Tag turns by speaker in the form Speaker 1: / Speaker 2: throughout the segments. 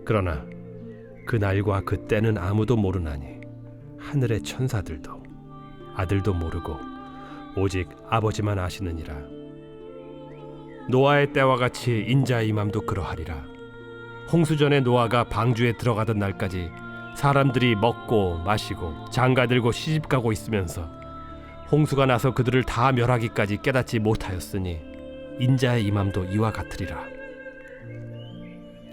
Speaker 1: 그러나 그날과 그때는 아무도 모르나니 하늘의 천사들도 아들도 모르고 오직 아버지만 아시느니라. 노아의 때와 같이 인자의 임함도 그러하리라. 홍수전에 노아가 방주에 들어가던 날까지 사람들이 먹고 마시고 장가들고 시집가고 있으면서 홍수가 나서 그들을 다 멸하기까지 깨닫지 못하였으니 인자의 임함도 이와 같으리라.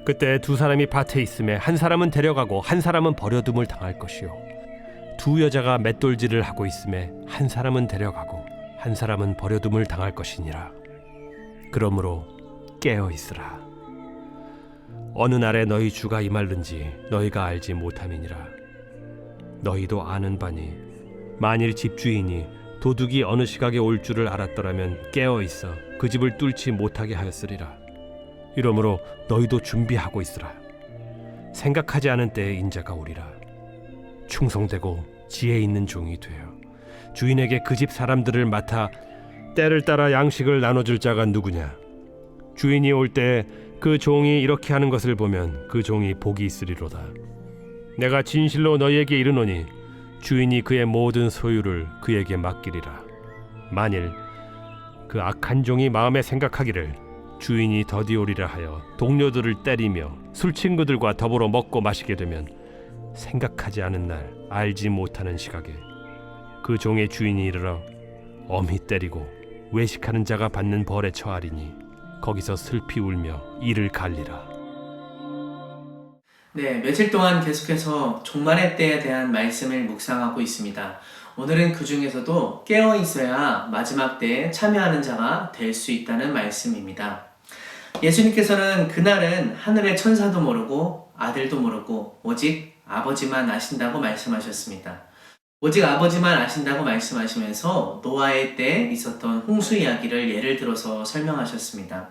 Speaker 1: 그때 두 사람이 밭에 있음에 한 사람은 데려가고 한 사람은 버려둠을 당할 것이요, 두 여자가 맷돌질을 하고 있음에 한 사람은 데려가고 한 사람은 버려둠을 당할 것이니라. 그러므로 깨어 있으라. 어느 날에 너희 주가 임할는지 너희가 알지 못함이니라. 너희도 아는 바니 만일 집주인이 도둑이 어느 시각에 올 줄을 알았더라면 깨어 있어 그 집을 뚫지 못하게 하였으리라. 이러므로 너희도 준비하고 있으라. 생각하지 않은 때에 인자가 오리라. 충성되고 지혜 있는 종이 되어 주인에게 그 집 사람들을 맡아 때를 따라 양식을 나눠줄 자가 누구냐? 주인이 올 때 그 종이 이렇게 하는 것을 보면 그 종이 복이 있으리로다. 내가 진실로 너희에게 이르노니 주인이 그의 모든 소유를 그에게 맡기리라. 만일 그 악한 종이 마음에 생각하기를 주인이 더디 오리라 하여 동료들을 때리며 술 친구들과 더불어 먹고 마시게 되면 생각하지 않은 날 알지 못하는 시각에 그 종의 주인이 이르러 엄히 때리고 외식하는 자가 받는 벌에 처하리니 거기서 슬피 울며 이를 갈리라.
Speaker 2: 네, 며칠 동안 계속해서 종말의 때에 대한 말씀을 묵상하고 있습니다. 오늘은 그 중에서도 깨어 있어야 마지막 때에 참여하는 자가 될 수 있다는 말씀입니다. 예수님께서는 그날은 하늘의 천사도 모르고 아들도 모르고 오직 아버지만 아신다고 말씀하셨습니다. 오직 아버지만 아신다고 말씀하시면서 노아의 때 있었던 홍수 이야기를 예를 들어서 설명하셨습니다.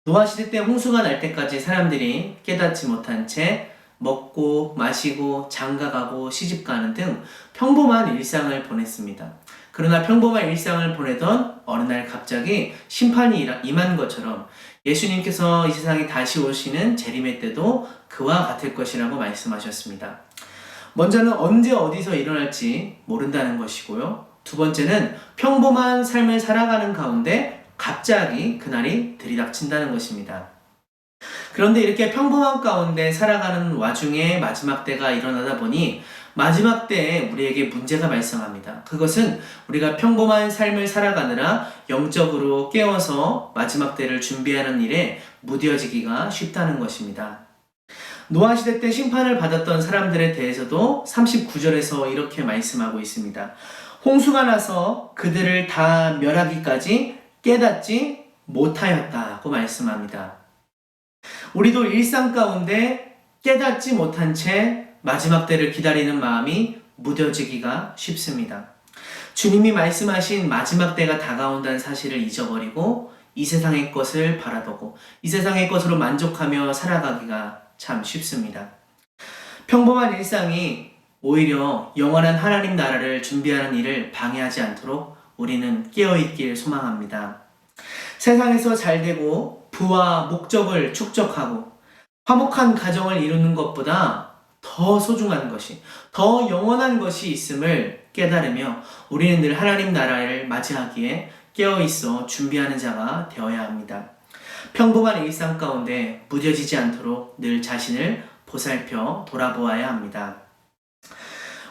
Speaker 2: 노아 시대 때 홍수가 날 때까지 사람들이 깨닫지 못한 채 먹고 마시고 장가가고 시집가는 등 평범한 일상을 보냈습니다. 그러나 평범한 일상을 보내던 어느 날 갑자기 심판이 임한 것처럼 예수님께서 이 세상에 다시 오시는 재림의 때도 그와 같을 것이라고 말씀하셨습니다. 먼저는 언제 어디서 일어날지 모른다는 것이고요. 두 번째는 평범한 삶을 살아가는 가운데 갑자기 그날이 들이닥친다는 것입니다. 그런데 이렇게 평범한 가운데 살아가는 와중에 마지막 때가 일어나다 보니 마지막 때에 우리에게 문제가 발생합니다. 그것은 우리가 평범한 삶을 살아가느라 영적으로 깨어서 마지막 때를 준비하는 일에 무뎌지기가 쉽다는 것입니다. 노아 시대 때 심판을 받았던 사람들에 대해서도 39절에서 이렇게 말씀하고 있습니다. 홍수가 나서 그들을 다 멸하기까지 깨닫지 못하였다고 말씀합니다. 우리도 일상 가운데 깨닫지 못한 채 마지막 때를 기다리는 마음이 무뎌지기가 쉽습니다. 주님이 말씀하신 마지막 때가 다가온다는 사실을 잊어버리고 이 세상의 것을 바라보고 이 세상의 것으로 만족하며 살아가기가 참 쉽습니다. 평범한 일상이 오히려 영원한 하나님 나라를 준비하는 일을 방해하지 않도록 우리는 깨어있길 소망합니다. 세상에서 잘되고 부와 목적을 축적하고 화목한 가정을 이루는 것보다 더 소중한 것이, 더 영원한 것이 있음을 깨달으며 우리는 늘 하나님 나라를 맞이하기에 깨어있어 준비하는 자가 되어야 합니다. 평범한 일상 가운데 무뎌지지 않도록 늘 자신을 보살펴 돌아보아야 합니다.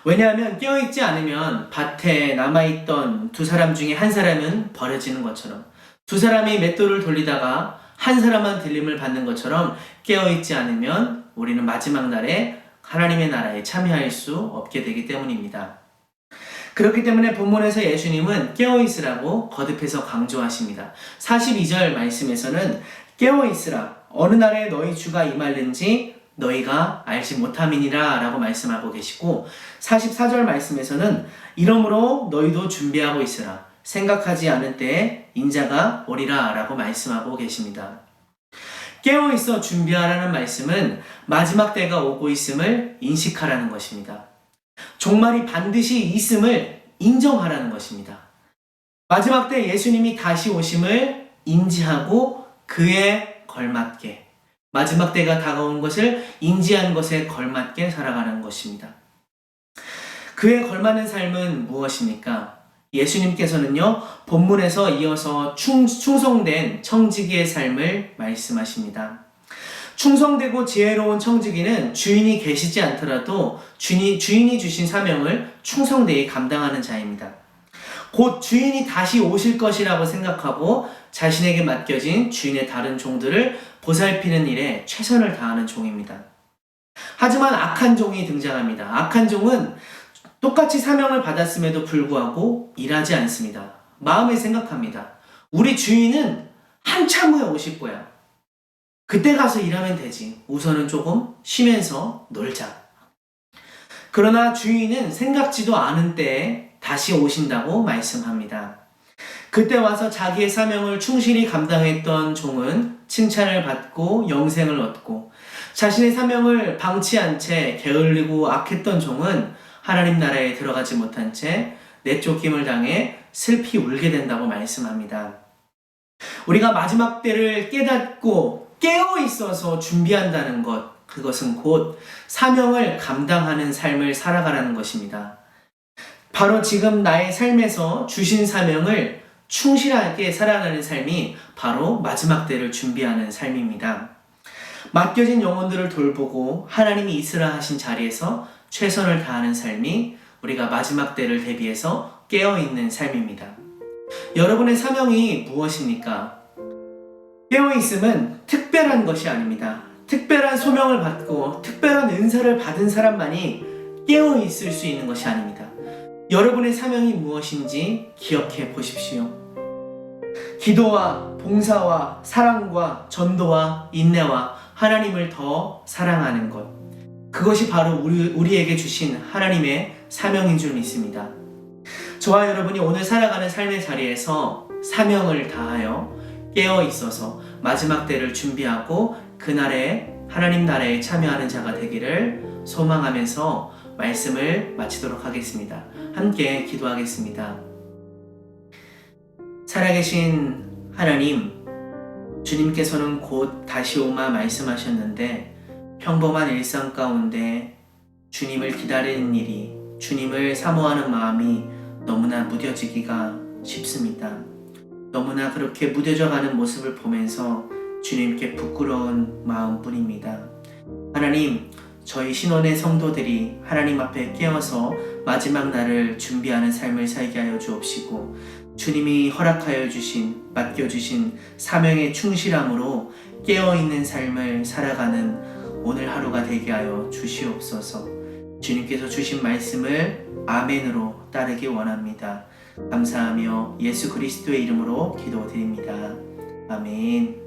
Speaker 2: 왜냐하면 깨어있지 않으면 밭에 남아있던 두 사람 중에 한 사람은 버려지는 것처럼, 두 사람이 맷돌을 돌리다가 한 사람만 들림을 받는 것처럼 깨어있지 않으면 우리는 마지막 날에 하나님의 나라에 참여할 수 없게 되기 때문입니다. 그렇기 때문에 본문에서 예수님은 깨어있으라고 거듭해서 강조하십니다. 42절 말씀에서는 깨어있으라, 어느 날에 너희 주가 임할는지 너희가 알지 못함이니라 라고 말씀하고 계시고, 44절 말씀에서는 이러므로 너희도 준비하고 있으라, 생각하지 않은 때에 인자가 오리라 라고 말씀하고 계십니다. 깨어있어 준비하라는 말씀은 마지막 때가 오고 있음을 인식하라는 것입니다. 종말이 반드시 있음을 인정하라는 것입니다. 마지막 때 예수님이 다시 오심을 인지하고 그에 걸맞게 마지막 때가 다가온 것을 인지한 것에 걸맞게 살아가는 것입니다. 그에 걸맞는 삶은 무엇입니까? 예수님께서는요, 본문에서 이어서 충성된 청지기의 삶을 말씀하십니다. 충성되고 지혜로운 청지기는 주인이 계시지 않더라도 주인이 주신 사명을 충성되이 감당하는 자입니다. 곧 주인이 다시 오실 것이라고 생각하고 자신에게 맡겨진 주인의 다른 종들을 보살피는 일에 최선을 다하는 종입니다. 하지만 악한 종이 등장합니다. 악한 종은 똑같이 사명을 받았음에도 불구하고 일하지 않습니다. 마음에 생각합니다. 우리 주인은 한참 후에 오실 거야. 그때 가서 일하면 되지. 우선은 조금 쉬면서 놀자. 그러나 주인은 생각지도 않은 때에 다시 오신다고 말씀합니다. 그때 와서 자기의 사명을 충실히 감당했던 종은 칭찬을 받고 영생을 얻고, 자신의 사명을 방치한 채 게을리고 악했던 종은 하나님 나라에 들어가지 못한 채 내쫓김을 당해 슬피 울게 된다고 말씀합니다. 우리가 마지막 때를 깨닫고 깨어 있어서 준비한다는 것, 그것은 곧 사명을 감당하는 삶을 살아가라는 것입니다. 바로 지금 나의 삶에서 주신 사명을 충실하게 살아가는 삶이 바로 마지막 때를 준비하는 삶입니다. 맡겨진 영혼들을 돌보고 하나님이 있으라 하신 자리에서 최선을 다하는 삶이 우리가 마지막 때를 대비해서 깨어있는 삶입니다. 여러분의 사명이 무엇입니까? 깨어있음은 특별한 것이 아닙니다. 특별한 소명을 받고 특별한 은사를 받은 사람만이 깨어있을 수 있는 것이 아닙니다. 여러분의 사명이 무엇인지 기억해 보십시오. 기도와 봉사와 사랑과 전도와 인내와 하나님을 더 사랑하는 것, 그것이 바로 우리에게 주신 하나님의 사명인 줄 믿습니다. 저와 여러분이 오늘 살아가는 삶의 자리에서 사명을 다하여 깨어 있어서 마지막 때를 준비하고 그날에 하나님 나라에 참여하는 자가 되기를 소망하면서 말씀을 마치도록 하겠습니다. 함께 기도하겠습니다. 살아계신 하나님, 주님께서는 곧 다시 오마 말씀하셨는데 평범한 일상 가운데 주님을 기다리는 일이, 주님을 사모하는 마음이 너무나 무뎌지기가 쉽습니다. 너무나 그렇게 무뎌져가는 모습을 보면서 주님께 부끄러운 마음뿐입니다. 하나님, 저희 신원의 성도들이 하나님 앞에 깨어서 마지막 날을 준비하는 삶을 살게 하여 주옵시고, 주님이 허락하여 주신, 맡겨주신 사명에 충실함으로 깨어있는 삶을 살아가는 오늘 하루가 되게 하여 주시옵소서. 주님께서 주신 말씀을 아멘으로 따르기 원합니다. 감사하며 예수 그리스도의 이름으로 기도드립니다. 아멘.